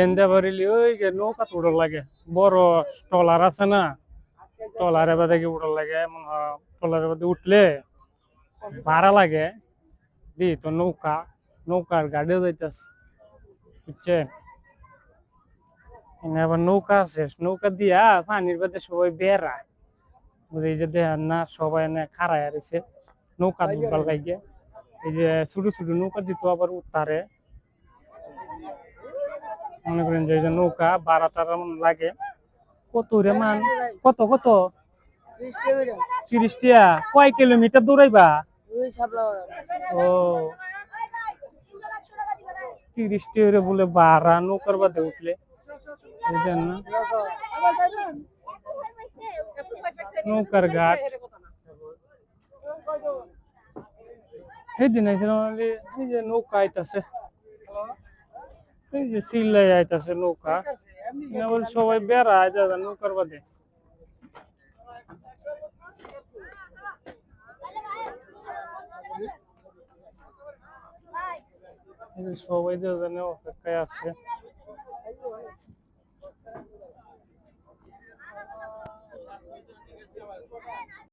এন্দা বাড়িলি ওই যে নৌকা উড়ার লাগে বড় ট্রলার আছে না ট্রলারে বাদে কি উড়ার লাগে ট্রলারে বাদে উঠলে ভাড়া লাগে দি তো নৌকার গাড়িও যাইতেছে বুঝছে আবার নৌকা আছে নৌকা দিয়া পানির বাদে সবাই বেড়ায় এই যে দেখেন না সবাই এনে খাড়ায় আছে নৌকা দুর্বল গাইগে এই যে ছোট ছোট নৌকা দিত আবার উত্তারে মনে করেন যে এই যে নৌকা ভাড়া টাড়া লাগে কত রে মান কত কত 30 টিয়া কয় কিলোমিটার দৌড়াইবা ও 30 টিয়া বলে ভাড়া নৌকার বাদে উঠলে বুঝলেন না নৌকার ঘাট সেদিন এই যে নৌকা আইতাছে এই যে সিল্লাই আইতাছে নৌকা আবার সবাই বেড়ায় দাদা নৌকার বাদে সবাই দাদা অপেক্ষায় আছে